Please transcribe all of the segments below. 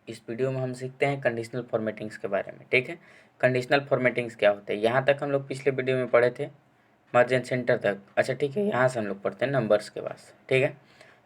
इस वीडियो में हम सीखते हैं कंडीशनल फॉर्मेटिंग्स के बारे में। ठीक है, कंडीशनल फॉर्मेटिंग्स क्या होते हैं, यहाँ तक हम लोग पिछले वीडियो में पढ़े थे, मार्जिन सेंटर तक। अच्छा ठीक है, यहाँ से हम लोग पढ़ते हैं नंबर्स के पास। ठीक है,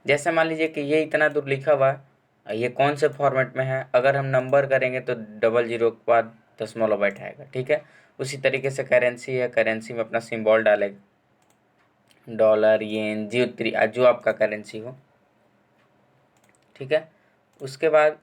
जैसे मान लीजिए कि ये इतना दूर लिखा हुआ है, ये कौन से फॉर्मेट में है, अगर हम नंबर करेंगे तो 00 के बाद दशमलव बैठाएगा। ठीक है, उसी तरीके से करेंसी है, करेंसी में अपना सिंबल डालेगा, डॉलर, येन, जो आपका करेंसी हो। ठीक है, उसके बाद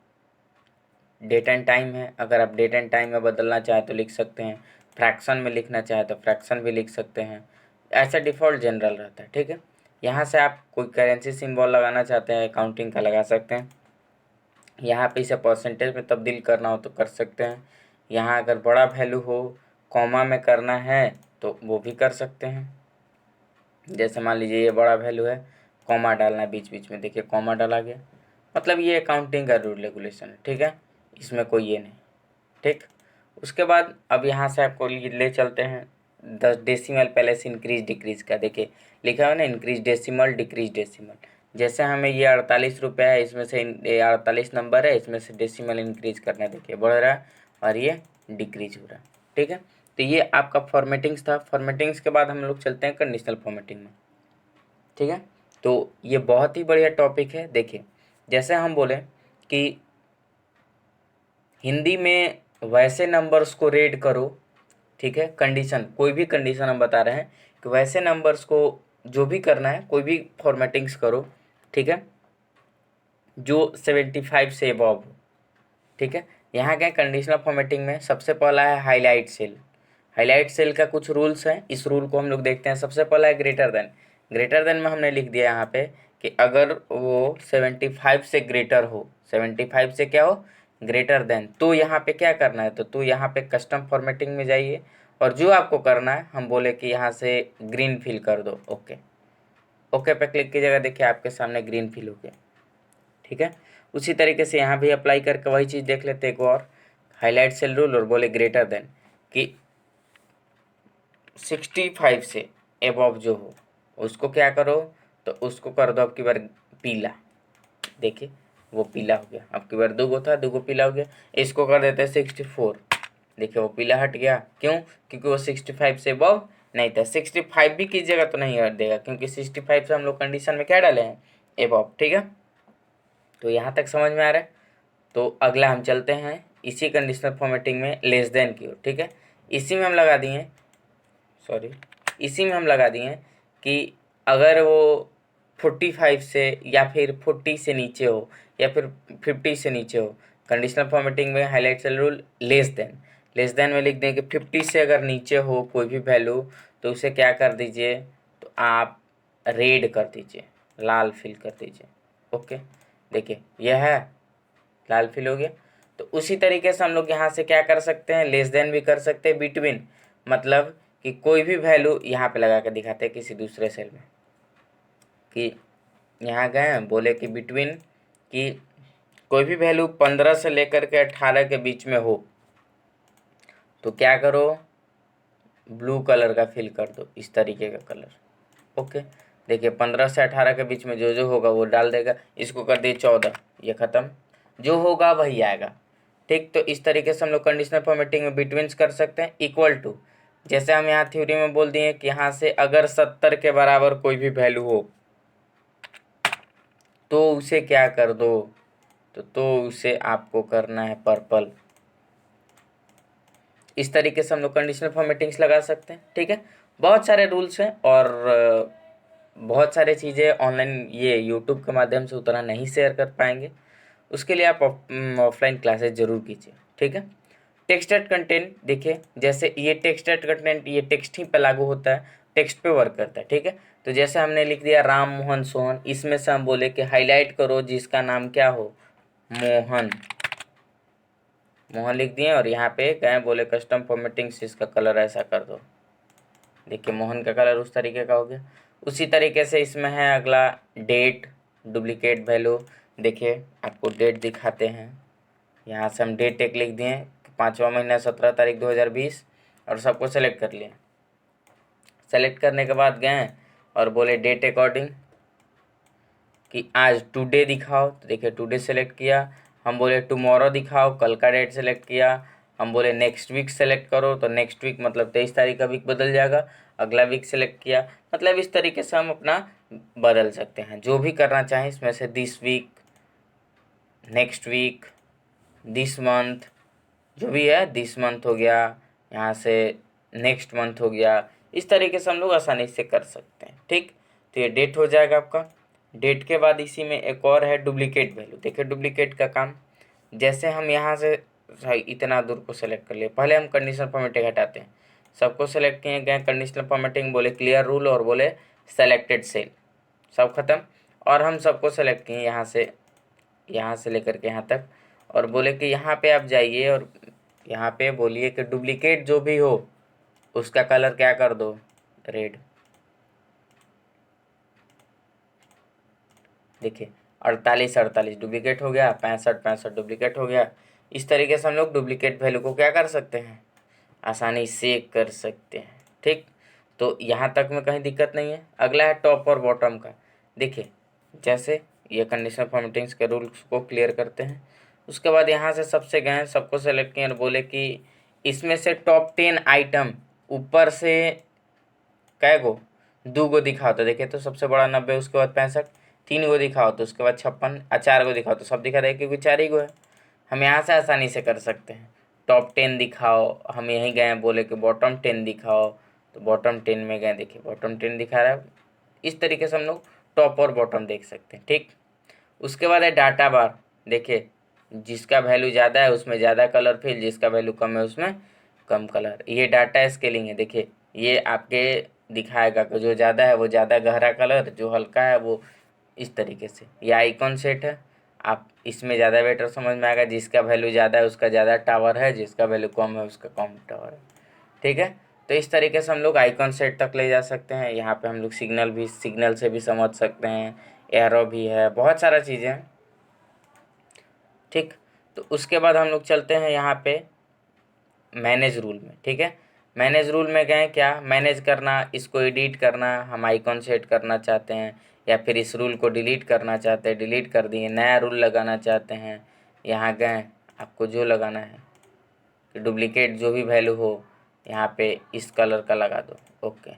डेट एंड टाइम है, अगर आप डेट एंड टाइम में बदलना चाहें तो लिख सकते हैं, फ्रैक्शन में लिखना चाहें तो फ्रैक्शन भी लिख सकते हैं, ऐसा डिफ़ॉल्ट जनरल रहता है। ठीक है, यहाँ से आप कोई करेंसी सिंबल लगाना चाहते हैं, काउंटिंग का लगा सकते हैं, यहाँ पे इसे परसेंटेज में तब्दील करना हो तो कर सकते हैं, यहाँ अगर बड़ा वैल्यू हो कॉमा में करना है तो वो भी कर सकते हैं। जैसे मान लीजिए ये बड़ा वैल्यू है, कॉमा डालना है बीच बीच में, देखिए कॉमा डाला गया, मतलब ये अकाउंटिंग का रूल रेगुलेशन है। ठीक है, इसमें कोई ये नहीं। ठीक, उसके बाद अब यहाँ से आपको ले चलते हैं 10 डेसिमल प्लेस इंक्रीज डिक्रीज का। देखिए लिखा हुआ ना, इंक्रीज डेसिमल डिक्रीज डेसिमल। जैसे हमें ये 48 रुपये है, इसमें से 48 नंबर है, इसमें से डेसिमल इंक्रीज करना है, देखिए बढ़ रहा है और ये डिक्रीज हो रहा है। ठीक है, तो ये आपका फॉर्मेटिंग्स था। फॉर्मेटिंग्स के बाद हम लोग चलते हैं कंडीशनल फॉर्मेटिंग में। ठीक है, तो ये बहुत ही बढ़िया टॉपिक है। देखिए जैसे हम बोले कि हिंदी में वैसे नंबर्स को रेड करो। ठीक है, कंडीशन, कोई भी कंडीशन हम बता रहे हैं कि वैसे नंबर्स को जो भी करना है, कोई भी फॉर्मेटिंग्स करो। ठीक है, जो 75 से अबव हो। ठीक है, यहाँ क्या कंडीशनल फॉर्मेटिंग में सबसे पहला है हाईलाइट सेल। हाईलाइट सेल का कुछ रूल्स हैं, इस रूल को हम लोग देखते हैं। सबसे पहला है ग्रेटर देन। ग्रेटर देन में हमने लिख दिया यहाँ पे कि अगर वो 75 से ग्रेटर हो, 75 से क्या हो, ग्रेटर देन, तो यहाँ पे क्या करना है, तो यहाँ पे कस्टम फॉर्मेटिंग में जाइए और जो आपको करना है, हम बोले कि यहाँ से ग्रीन फिल कर दो। ओके, ओके पे क्लिक कीजिएगा, देखिए आपके सामने ग्रीन फिल हो गया। ठीक है, उसी तरीके से यहाँ भी अप्लाई करके वही चीज़ देख लेते हैं एक और, हाईलाइट सेल रूल और बोले ग्रेटर देन कि 65 से एबव जो हो उसको क्या करो, तो उसको कर दो आपकी बार पीला। देखिए वो पीला हो गया, आपकी बार दुगो था, दुगो पीला हो गया। इसको कर देते हैं 64, देखिए वो पीला हट गया। क्यों? क्योंकि वो 65 से अबव नहीं था। 65 भी कीजिएगा तो नहीं हट देगा, क्योंकि 65 से हम लोग कंडीशन में क्या डाले हैं, एबव। ठीक है, तो यहाँ तक समझ में आ रहा है। तो अगला हम चलते हैं इसी कंडीशनल फॉर्मेटिंग में लेस देन की ओर। ठीक है, इसी में हम लगा दिए, सॉरी, इसी में हम लगा दिए कि अगर वो 45 से या फिर 40 से नीचे हो या फिर 50 से नीचे हो, कंडीशनल फॉर्मेटिंग में highlight cell rule less than. Less than में लिख दें कि 50 से अगर नीचे हो कोई भी वैल्यू, तो उसे क्या कर दीजिए, तो आप रेड कर दीजिए, लाल फिल कर दीजिए। ओके, देखिए यह है लाल फिल हो गया। तो उसी तरीके से हम लोग यहाँ से क्या कर सकते हैं, लेस देन भी कर सकते हैं, बिटवीन, मतलब कि कोई भी वैल्यू यहाँ पे लगा के दिखाते हैं किसी दूसरे सेल में, कि यहाँ गए हैं बोले कि बिटवीन, कि कोई भी वैल्यू 15 से लेकर के 18 के बीच में हो, तो क्या करो, ब्लू कलर का फिल कर दो, इस तरीके का कलर। ओके, देखिए 15 से 18 के बीच में जो जो होगा वो डाल देगा। इसको कर दिए 14, ये ख़त्म, जो होगा वही आएगा। ठीक, तो इस तरीके से हम लोग कंडीशनल फॉर्मेटिंग में बिटवीन्स कर सकते हैं। इक्वल टू, जैसे हम यहाँ थ्योरी में बोल दिए कि यहाँ से अगर 70 के बराबर कोई भी वैल्यू हो तो उसे क्या कर दो, तो उसे आपको करना है पर्पल। इस तरीके से हम लोग कंडीशनल फॉर्मेटिंग्स लगा सकते हैं। ठीक है, बहुत सारे रूल्स हैं और बहुत सारे चीज़ें ऑनलाइन ये यूट्यूब के माध्यम से उतना नहीं शेयर कर पाएंगे, उसके लिए आप ऑफलाइन क्लासेस ज़रूर कीजिए। ठीक है, टेक्स्टेड कंटेंट, देखिए जैसे ये टेक्स्टेड कंटेंट ये टेक्स्ट ही पे लागू होता है, टेक्स्ट पे वर्क करता है। ठीक है, तो जैसे हमने लिख दिया राम मोहन सोहन, इसमें से हम बोले कि हाईलाइट करो जिसका नाम क्या हो, मोहन। मोहन लिख दिए और यहाँ पे गए बोले कस्टम फॉर्मेटिंग से इसका कलर ऐसा कर दो, देखिए मोहन का कलर उस तरीके का हो गया। उसी तरीके से इसमें है अगला डेट, डुप्लीकेट वैल्यू। देखिए आपको डेट दिखाते हैं, यहाँ से हम डेट एक लिख दिए, 5वां महीना 17 तारीख 2020 और सबको सेलेक्ट कर लिया। सेलेक्ट करने के बाद गए और बोले डेट अकॉर्डिंग कि आज टुडे दिखाओ, तो देखिए टुडे सेलेक्ट किया। हम बोले टुमारो दिखाओ, कल का डेट सेलेक्ट किया। हम बोले नेक्स्ट वीक सेलेक्ट करो, तो नेक्स्ट वीक मतलब 23 तारीख का वीक बदल जाएगा। अगला वीक सेलेक्ट किया, मतलब इस तरीके से हम अपना बदल सकते हैं जो भी करना चाहें इसमें से। This week, next week, this month, जो भी है, दिस मंथ हो गया, यहाँ से नेक्स्ट मंथ हो गया। इस तरीके से हम लोग आसानी से कर सकते हैं। ठीक, तो ये डेट हो जाएगा आपका। डेट के बाद इसी में एक और है डुप्लीकेट वैल्यू। देखिए डुप्लीकेट का काम, जैसे हम यहाँ से इतना दूर को सेलेक्ट कर लिए, पहले हम कंडीशनल फॉर्मेटिंग हटाते हैं। सबको सेलेक्ट किए गए, कंडीशनल फॉर्मेटिंग बोले क्लियर रूल और बोले सेलेक्टेड सेल, सब खत्म। और हम सबको सेलेक्ट किए यहाँ से लेकर के यहाँ तक, और बोले कि यहाँ पे आप जाइए और यहाँ पे बोलिए कि डुप्लीकेट जो भी हो उसका कलर क्या कर दो, रेड। देखिए 48 डुप्लीकेट हो गया, 65 डुप्लीकेट हो गया। इस तरीके से हम लोग डुप्लीकेट वैल्यू को क्या कर सकते हैं, आसानी से कर सकते हैं। ठीक, तो यहाँ तक में कहीं दिक्कत नहीं है। अगला है टॉप और बॉटम का। देखिए जैसे ये कंडीशनल फॉर्मेटिंग्स के रूल्स को क्लियर करते हैं, उसके बाद यहाँ से सबसे गए, सबको सेलेक्ट किए और बोले कि इसमें से टॉप 10 आइटम ऊपर से कै गो, 2 गो दिखाओ। तो देखिए तो सबसे बड़ा 90, उसके बाद 65, 3 गो दिखाओ तो उसके बाद 56, 4 गो दिखाओ तो सब दिखा रहे क्योंकि 4 ही गो है। हम यहाँ से आसानी से कर सकते हैं। टॉप 10 दिखाओ, हम यहीं गए बोले कि बॉटम 10 दिखाओ, तो बॉटम 10 में गए, देखिए बॉटम 10 दिखा रहा है। इस तरीके से हम लोग टॉप और बॉटम देख सकते हैं। ठीक, उसके बाद है डाटा बार। देखिए जिसका वैल्यू ज़्यादा है उसमें ज़्यादा कलर फिल, जिसका वैल्यू कम है उसमें कम कलर। ये डाटा स्केलिंग है। देखिए ये आपके दिखाएगा कि जो ज़्यादा है वो ज़्यादा गहरा कलर, जो हल्का है वो इस तरीके से। ये आइकॉन सेट है, आप इसमें ज़्यादा बेटर समझ में आएगा। जिसका वैल्यू ज़्यादा है उसका ज़्यादा टावर है, जिसका वैल्यू कम है उसका कम टावर है। ठीक है, तो इस तरीके से हम लोग आइकॉन सेट तक ले जा सकते हैं। यहाँ पे हम लोग सिग्नल से भी समझ सकते हैं, एरो भी है, बहुत सारा चीज़ें हैं। ठीक, तो उसके बाद हम लोग चलते हैं यहाँ पे मैनेज रूल में। ठीक है, मैनेज रूल में गए, क्या मैनेज करना, इसको एडिट करना, हम आइकॉन सेट करना चाहते हैं या फिर इस रूल को डिलीट करना चाहते हैं, डिलीट कर दिए, नया रूल लगाना चाहते हैं। यहाँ गए, आपको जो लगाना है कि डुप्लीकेट जो भी वैल्यू हो यहाँ पे इस कलर का लगा दो, ओके,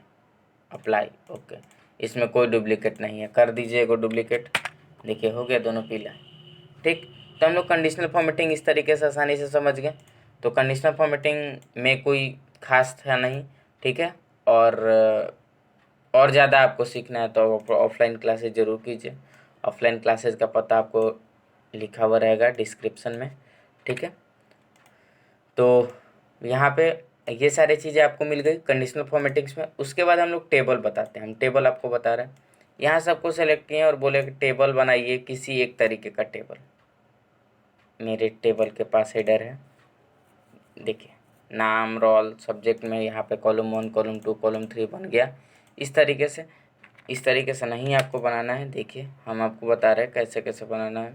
अप्लाई, ओके। इसमें कोई डुप्लीकेट नहीं है, कर दीजिए को डुप्लीकेट। देखिए हो गया दोनों पीला। ठीक, तो हम लोग कंडीशनल फॉर्मेटिंग इस तरीके से आसानी से समझ गए। तो कंडीशनल फॉर्मेटिंग में कोई खास था नहीं। ठीक है, और ज़्यादा आपको सीखना है तो ऑफलाइन क्लासेज ज़रूर कीजिए। ऑफलाइन क्लासेज का पता आपको लिखा हुआ रहेगा डिस्क्रिप्शन में। ठीक है, तो यहाँ पे ये सारी चीज़ें आपको मिल गई कंडीशनल फॉर्मेटिंग्स में। उसके बाद हम लोग टेबल बताते हैं। हम टेबल आपको बता रहे हैं, यहाँ सबको सेलेक्ट किए और बोले कि टेबल बनाइए, किसी एक तरीके का टेबल। मेरे टेबल के पास हेडर है, देखिए नाम, रोल, सब्जेक्ट में यहाँ पे कॉलम 1, कॉलम 2, कॉलम 3 बन गया। इस तरीके से नहीं आपको बनाना है। देखिए हम आपको बता रहे हैं कैसे कैसे बनाना है।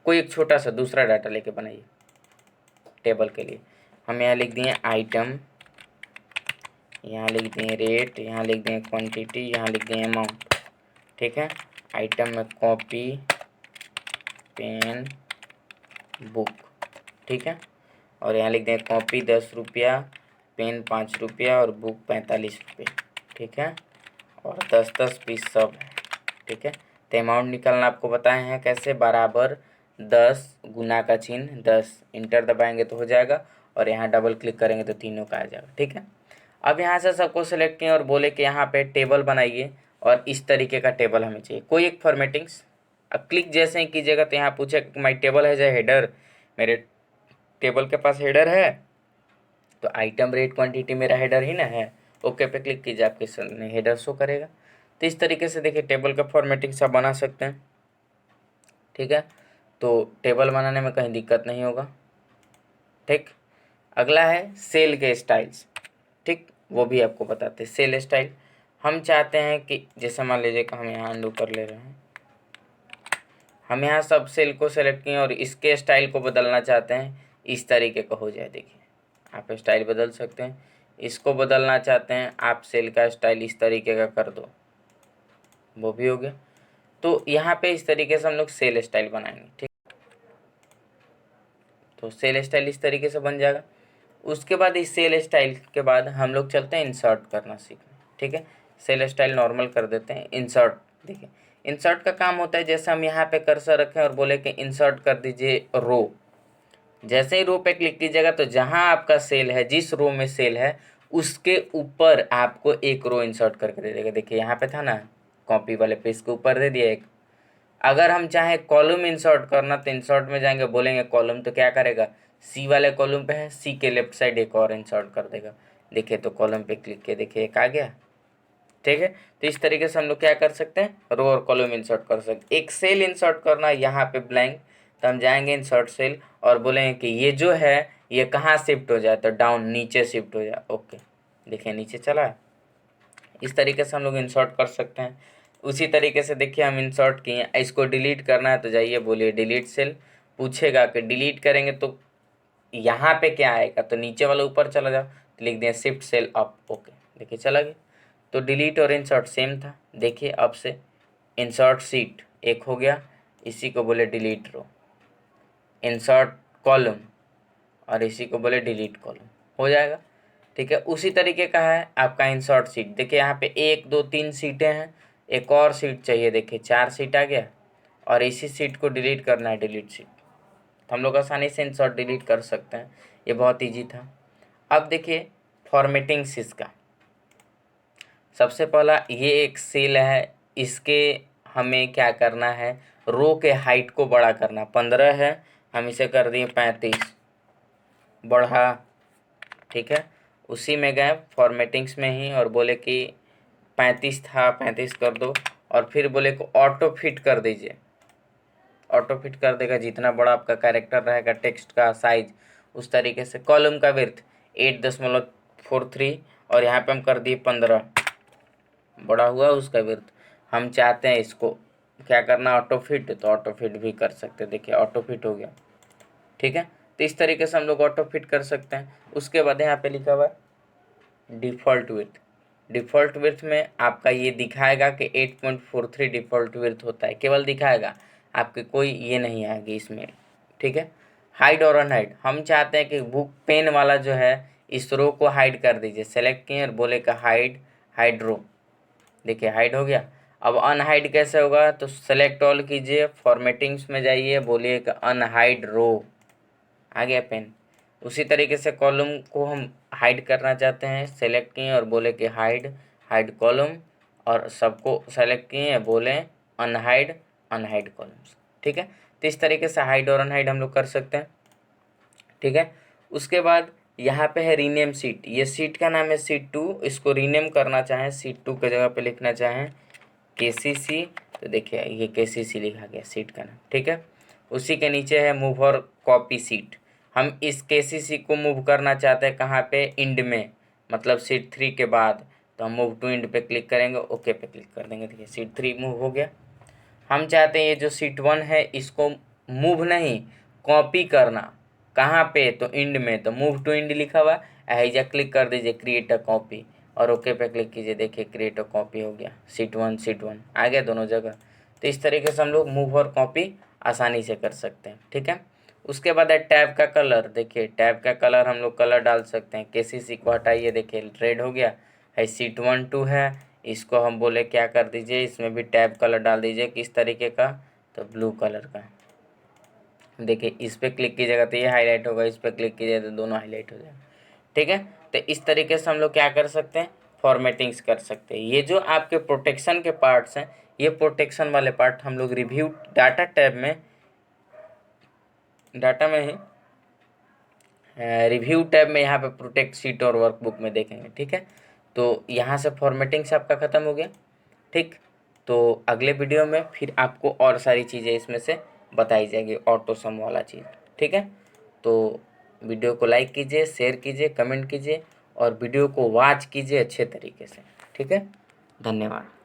कोई एक छोटा सा दूसरा डाटा लेके बनाइए टेबल के लिए। हम यहाँ लिख दिए आइटम, यहाँ लिख दिए रेट, यहाँ लिख दिए क्वांटिटी, यहाँ लिख दिए अमाउंट। ठीक है, आइटम में कॉपी, पेन, बुक। ठीक है, और यहाँ लिख दें कॉपी 10 रुपया, पेन 5 रुपया और बुक 45 रुपये। ठीक है, और 10-10 पीस सब है। ठीक है, तो अमाउंट निकालना आपको बताए हैं कैसे, बराबर 10 गुना का चिन्ह 10, इंटर दबाएंगे तो हो जाएगा, और यहाँ डबल क्लिक करेंगे तो तीनों का आ जाएगा। ठीक है, अब यहाँ से सबको सेलेक्ट किए और बोले कि यहाँ पे टेबल बनाइए, और इस तरीके का टेबल हमें चाहिए, कोई एक फॉर्मेटिंग्स। अब क्लिक जैसे ही कीजिएगा तो यहाँ पूछे माई टेबल है जो हेडर, मेरे टेबल के पास हेडर है, तो आइटम रेट क्वांटिटी मेरा हेडर ही ना है। ओके पे क्लिक कीजिए, आपके सामने हेडर शो करेगा। तो इस तरीके से देखिए टेबल का फॉर्मेटिंग सब बना सकते हैं। ठीक है, तो टेबल बनाने में कहीं दिक्कत नहीं होगा। ठीक, अगला है सेल के स्टाइल्स। ठीक, वो भी आपको बताते हैं सेल स्टाइल। हम चाहते हैं कि जैसे मान लीजिए कि हम यहाँ अंडू कर ले रहे हैं, हम यहाँ सब सेल को सेलेक्ट किए और इसके स्टाइल को बदलना चाहते हैं, इस तरीके का हो जाए। देखिए आप स्टाइल बदल सकते हैं, इसको बदलना चाहते हैं आप सेल का स्टाइल इस तरीके का कर दो, वो भी हो गया। तो यहाँ पे इस तरीके से हम लोग सेल स्टाइल बनाएंगे। ठीक, तो सेल स्टाइल इस तरीके से बन जाएगा। उसके बाद इस सेल स्टाइल के बाद हम लोग चलते हैं इंसर्ट करना सीखने। ठीक है, सेल स्टाइल नॉर्मल कर देते हैं। इंसर्ट, देखिए इंसर्ट का काम होता है जैसे हम यहाँ पे कर्सर रखें और बोले कि इंसर्ट कर दीजिए रो। जैसे ही रो पे क्लिक कीजिएगा तो जहाँ आपका सेल है, जिस रो में सेल है उसके ऊपर आपको एक रो इंसर्ट करके दे देगा। देखिए यहाँ पे था ना, कॉपी वाले पेज के ऊपर दे दिया एक। अगर हम चाहे कॉलम इंसर्ट करना तो इंसर्ट में जाएंगे, बोलेंगे कॉलम, तो क्या करेगा, सी वाले कॉलम पे है, सी के लेफ्ट साइड एक और इंसर्ट कर देगा। देखिए तो कॉलम पे क्लिक किया, देखिए एक आ गया। ठीक है, तो इस तरीके से हम लोग क्या कर सकते हैं, रो और कॉलम इंसर्ट कर सकते हैं। एक सेल इंसर्ट करना है यहाँ पे ब्लैंक, तो हम जाएंगे इंसर्ट सेल और बोलेंगे कि ये जो है ये कहाँ शिफ्ट हो जाए, तो डाउन, नीचे शिफ्ट हो जाए। ओके, देखिए नीचे चला है। इस तरीके से हम लोग इंसर्ट कर सकते हैं। उसी तरीके से देखिए हम इंसर्ट किए, इसको डिलीट करना है तो जाइए बोलिए डिलीट सेल, पूछेगा कि डिलीट करेंगे तो यहाँ पे क्या आएगा, तो नीचे वाला ऊपर चला जाओ, तो लिख दिया शिफ्ट सेल अप। ओके, देखिए चला गया। तो डिलीट और इंसर्ट सेम था। देखिए अब से इंसर्ट सीट एक हो गया, इसी को बोले डिलीट रो, इंसर्ट कॉलम और इसी को बोले डिलीट कॉलम, हो जाएगा। ठीक है, उसी तरीके का है आपका इंसर्ट सीट। देखिए यहाँ पे 1 2 3 सीटें हैं, एक और सीट चाहिए, देखिए 4 सीट आ गया और इसी सीट को डिलीट करना है, डिलीट सीट। तो हम लोग आसानी से इंसर्ट डिलीट कर सकते हैं, ये बहुत ईजी था। अब देखिए फॉर्मेटिंग इसका, सबसे पहला ये एक सेल है, इसके हमें क्या करना है, रो के हाइट को बड़ा करना। 15 है, हम इसे कर दिए 35, बढ़ा। ठीक है, उसी में गए फॉर्मेटिंग्स में ही और बोले कि 35 था, 35 कर दो, और फिर बोले को ऑटो फिट कर दीजिए। ऑटो फिट कर देगा, जितना बड़ा आपका कैरेक्टर रहेगा, टेक्स्ट का साइज उस तरीके से। कॉलम का विड्थ 8.43 और यहाँ पे हम कर दिए 15, बड़ा हुआ उसका विड्थ। हम चाहते हैं इसको क्या करना, ऑटो फिट, तो ऑटो फिट भी कर सकते हैं। देखिए ऑटो फिट हो गया। ठीक है, तो इस तरीके से हम लोग ऑटो फिट कर सकते हैं। उसके बाद यहाँ पे लिखा हुआ है डिफ़ॉल्ट विड्थ। डिफ़ॉल्ट विड्थ में आपका ये दिखाएगा कि 8.43 डिफ़ॉल्ट विड्थ होता है, केवल दिखाएगा, आपके कोई ये नहीं आएगी इसमें। ठीक है, हाइड और अनहाइड, हम चाहते हैं कि बुक पेन वाला जो है इस रो को हाइड कर दीजिए। सेलेक्ट किए और बोले का हाइड रो, देखिए हाइड हो गया। अब अनहाइड कैसे होगा, तो सेलेक्ट ऑल कीजिए, फॉर्मेटिंग्स में जाइए, बोलिए कि अनहाइड रो, आ गया पेन। उसी तरीके से कॉलम को हम हाइड करना चाहते हैं, सेलेक्ट किए और बोले कि हाइड कॉलम, और सबको सेलेक्ट किए बोले अनहाइड कॉलम्स। ठीक है, तो इस तरीके से हाइड और अनहाइड हम लोग कर सकते हैं। ठीक है, उसके बाद यहाँ पे है रीनेम सीट। ये सीट का नाम है सीट 2, इसको रीनेम करना चाहें, सीट 2 के जगह पे लिखना चाहें KCC, तो देखिए ये KCC लिखा गया सीट का नाम। ठीक है, उसी के नीचे है मूव और कॉपी सीट। हम इस KCC को मूव करना चाहते हैं कहाँ पे, इंड में, मतलब सीट 3 के बाद, तो हम मूव टू इंड पे क्लिक करेंगे, ओके पे क्लिक कर देंगे। देखिए सीट 3 मूव हो गया। हम चाहते हैं ये जो सीट 1 है इसको मूव नहीं, कॉपी करना, कहाँ पे, तो इंड में, तो मूव टू इंड लिखा हुआ है, एजा क्लिक कर दीजिए क्रिएट अ कॉपी और ओके पे क्लिक कीजिए। देखिए क्रिएट अ कॉपी हो गया, सीट 1 आ गया दोनों जगह। तो इस तरीके से हम लोग मूव और कॉपी आसानी से कर सकते हैं। ठीक है, उसके बाद है टैब का कलर। देखिए टैब का कलर हम लोग कलर डाल सकते हैं। KCC को हटाइए, देखिए रेड हो गया है, सीट 1 2 है, इसको हम बोले क्या कर दीजिए, इसमें भी टैब कलर डाल दीजिए, किस तरीके का, तो ब्लू कलर का। देखिए इस पर क्लिक कीजिएगा तो ये हाईलाइट होगा, इस पर क्लिक कीजिएगा तो दोनों हाईलाइट हो जाएगा। ठीक है, तो इस तरीके से हम लोग क्या कर सकते हैं, फॉर्मेटिंग्स कर सकते हैं। ये जो आपके प्रोटेक्शन के पार्ट्स हैं, ये प्रोटेक्शन वाले पार्ट हम लोग रिव्यू डाटा टैब में, डाटा में ही रिव्यू टैब में यहाँ पे प्रोटेक्ट शीट और वर्कबुक में देखेंगे। ठीक है, तो यहाँ से फॉर्मेटिंग से आपका ख़त्म हो गया। ठीक, तो अगले वीडियो में फिर आपको और सारी चीज़ें इसमें से बताई जाएगी, ऑटो सम वाला चीज़। ठीक है, तो वीडियो को लाइक कीजिए, शेयर कीजिए, कमेंट कीजिए और वीडियो को वॉच कीजिए अच्छे तरीके से। ठीक है, धन्यवाद।